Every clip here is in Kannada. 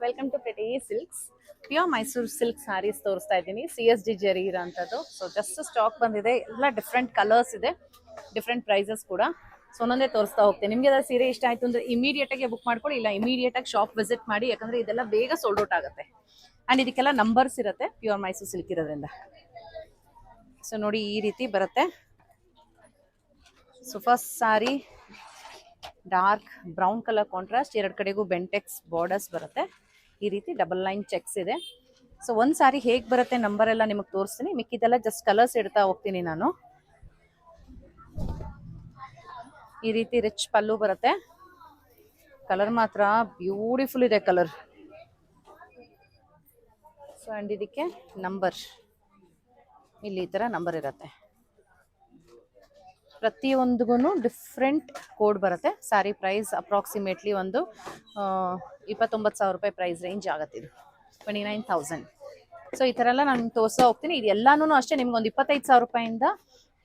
Welcome to pretty silks. Pure Mysore silk sarees ತೋರಿಸ್ತಾ ಇದ್ದೀನಿ. CSD ಜರಿ ಇರೋಂಥದ್ದು. ಸೊ ಜಸ್ಟ್ ಸ್ಟಾಕ್ ಬಂದಿದೆ. ಎಲ್ಲ ಡಿಫ್ರೆಂಟ್ ಕಲರ್ಸ್ ಇದೆ, ಡಿಫ್ರೆಂಟ್ ಪ್ರೈಸಸ್ ಕೂಡ. ಸೊ ಒಂದೊಂದೇ ತೋರಿಸ್ತಾ ಹೋಗ್ತೀನಿ. ನಿಮಗೆ ಅದ ಸೀರೆ ಇಷ್ಟ ಆಯ್ತು ಅಂದ್ರೆ ಇಮಿಡಿಯೇಟ್ ಆಗಿ ಬುಕ್ ಮಾಡ್ಕೊಳ್ಳಿ, ಇಲ್ಲ ಇಮಿಡಿಯೇಟ್ ಆಗಿ ಶಾಪ್ ವಿಸಿಟ್ ಮಾಡಿ, ಯಾಕಂದ್ರೆ ಇದೆಲ್ಲ ಬೇಗ ಸೋಲ್ಡ್ ಔಟ್ ಆಗುತ್ತೆ. ಅಂಡ್ ಇದಕ್ಕೆಲ್ಲ ನಂಬರ್ಸ್ ಇರುತ್ತೆ ಪ್ಯೂರ್ ಮೈಸೂರು ಸಿಲ್ಕ್ ಇರೋದ್ರಿಂದ. ಸೊ ನೋಡಿ, ಈ ರೀತಿ ಬರುತ್ತೆ. ಸೊ ಫಸ್ಟ್ ಸಾರಿ ಡಾರ್ಕ್ ಬ್ರೌನ್ ಕಲರ್ ಕಾಂಟ್ರಾಸ್ಟ್, ಎರಡು ಕಡೆಗೂ ಬೆಂಟೆಕ್ಸ್ ಬಾರ್ಡರ್ಸ್ ಬರುತ್ತೆ. ಈ ರೀತಿ ಡಬಲ್ ಲೈನ್ ಚೆಕ್ಸ್ ಇದೆ. ಸೊ ಒಂದು ಸಾರಿ ಹೇಗೆ ಬರುತ್ತೆ ನಂಬರ್ ಎಲ್ಲ ನಿಮಗೆ ತೋರಿಸ್ತೀನಿ, ಮಿಕ್ಕಿದೆಲ್ಲ ಜಸ್ಟ್ ಕಲರ್ಸ್ ಇಡ್ತಾ ಹೋಗ್ತೀನಿ ನಾನು. ಈ ರೀತಿ ರಿಚ್ ಪಲ್ಲು ಬರುತ್ತೆ. ಕಲರ್ ಮಾತ್ರ ಬ್ಯೂಟಿಫುಲ್ ಇದೆ ಕಲರ್. ಸೊ ಅಂಡ್ ಇದಕ್ಕೆ ನಂಬರ್ ಇಲ್ಲಿ ಈ ಥರ ನಂಬರ್ ಇರುತ್ತೆ. ಪ್ರತಿಯೊಂದಿಗೂ ಡಿಫ್ರೆಂಟ್ ಕೋಡ್ ಬರುತ್ತೆ. ಸ್ಯಾರಿ ಪ್ರೈಸ್ ಅಪ್ರಾಕ್ಸಿಮೇಟ್ಲಿ ಒಂದು 29,000 ರೂಪಾಯಿ ಪ್ರೈಸ್ ರೇಂಜ್ ಆಗುತ್ತೆ. ಇದು 29,000. ಸೊ ಈ ಥರ ಎಲ್ಲ ನಾನು ತೋರಿಸ್ತಾ ಹೋಗ್ತೀನಿ. ಇದು ಎಲ್ಲಾನು ಅಷ್ಟೇ ನಿಮ್ಗೊಂದು 25,000 ರೂಪಾಯಿಂದ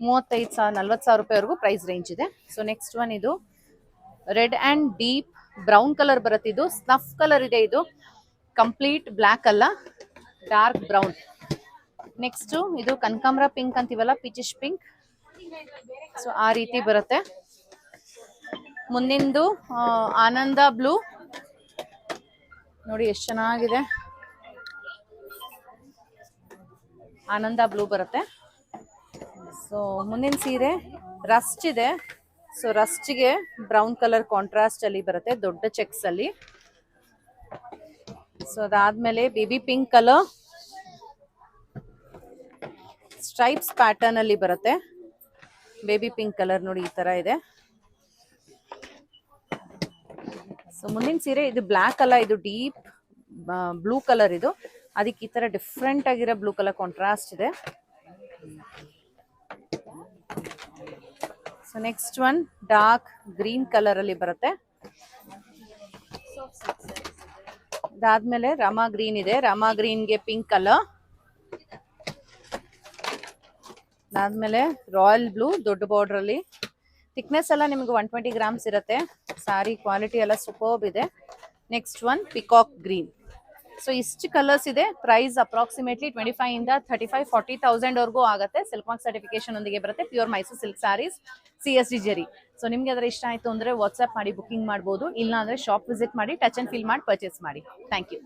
35,000 40,000 ರೂಪಾಯಿವರೆಗೂ ಪ್ರೈಸ್ ರೇಂಜ್ ಇದೆ. ಸೊ ನೆಕ್ಸ್ಟ್ ಒನ್ ಇದು red and deep brown colour ಬರುತ್ತೆ. ಇದು ಸ್ನಫ್ ಕಲರ್ ಇದೆ. ಇದು ಕಂಪ್ಲೀಟ್ ಬ್ಲ್ಯಾಕ್ ಅಲ್ಲ, ಡಾರ್ಕ್ ಬ್ರೌನ್. ನೆಕ್ಸ್ಟು ಇದು ಕನಕಾಂಬರ ಪಿಂಕ್ ಅಂತೀವಲ್ಲ, ಪಿಚಿಶ್ ಪಿಂಕ್. ಸೊ ಆ ರೀತಿ ಬರುತ್ತೆ. ಮುಂದಿಂದು ಆನಂದ ಬ್ಲೂ ನೋಡಿ ಎಷ್ಟು ಚೆನ್ನಾಗಿದೆ. ಆನಂದ ಬ್ಲೂ ಬರುತ್ತೆ. ಸೊ ಮುಂದಿನ ಸೀರೆ ರಸ್ಟ್ ಇದೆ. ಸೊ ರಸ್ಟ್ಗೆ ಬ್ರೌನ್ ಕಲರ್ ಕಾಂಟ್ರಾಸ್ಟ್ ಅಲ್ಲಿ ಬರುತ್ತೆ, ದೊಡ್ಡ ಚೆಕ್ಸ್ ಅಲ್ಲಿ. ಸೊ ಅದಾದ್ಮೇಲೆ baby pink colour stripes pattern ಅಲ್ಲಿ ಬರುತ್ತೆ. ಬೇಬಿ ಪಿಂಕ್ ಕಲರ್ ನೋಡಿ ಈ ತರ ಇದೆ. ಸೊ ಮುಂದಿನ ಸೀರೆ ಇದು ಬ್ಲ್ಯಾಕ್ ಅಲ್ಲ, ಇದು ಡೀಪ್ ಬ್ಲೂ ಕಲರ್. ಇದು ಅದಕ್ಕೆ ಈ ತರ ಡಿಫ್ರೆಂಟ್ ಆಗಿರೋ ಬ್ಲೂ ಕಲರ್ ಕಾಂಟ್ರಾಸ್ಟ್ ಇದೆ. So next one dark green colour ಅಲ್ಲಿ ಬರುತ್ತೆ. ಅದಾದ್ಮೇಲೆ ರಾಮಾ ಗ್ರೀನ್ ಇದೆ, ರಾಮಾ ಗ್ರೀನ್ಗೆ ಪಿಂಕ್ ಕಲರ್. ಅದಾದ್ಮೇಲೆ ರಾಯಲ್ ಬ್ಲೂ ದೊಡ್ಡ ಬಾರ್ಡರ್ ಅಲ್ಲಿ. ಥಿಕ್ನೆಸ್ ಎಲ್ಲ ನಿಮ್ಗೆ 120 ಗ್ರಾಮ್ಸ್ ಇರುತ್ತೆ. ಸಾರಿ ಕ್ವಾಲಿಟಿ ಎಲ್ಲ ಸೂಪರ್ಬ್ ಇದೆ. Next one peacock green. So ಇಷ್ಟು ಕಲರ್ಸ್ ಇದೆ. ಪ್ರೈಸ್ ಅಪ್ರಾಕ್ಸಿಮೇಟ್ಲಿ 25 ಇಂದ 35-40,000 ವರೆಗೂ ಆಗುತ್ತೆ. ಸಿಲ್ಕ್ ಮಾರ್ಕ್ ಸರ್ಟಿಫಿಕೇಶನ್ ಒಂದಿಗೆ ಬರುತ್ತೆ. Pure Mysore silk sarees CSD zari. So ನಿಮ್ಗೆ ಅದರ ಇಷ್ಟ ಆಯ್ತು ಅಂದ್ರೆ ವಾಟ್ಸ್ಆಪ್ ಮಾಡಿ ಬುಕಿಂಗ್ ಮಾಡ್ಬೋದು, ಇಲ್ಲ ಅಂದ್ರೆ ಶಾಪ್ ವಿಸಿಟ್ ಮಾಡಿ ಟಚ್ ಅಂಡ್ ಫೀಲ್ ಮಾಡಿ ಪರ್ಚೇಸ್ ಮಾಡಿ. Thank you.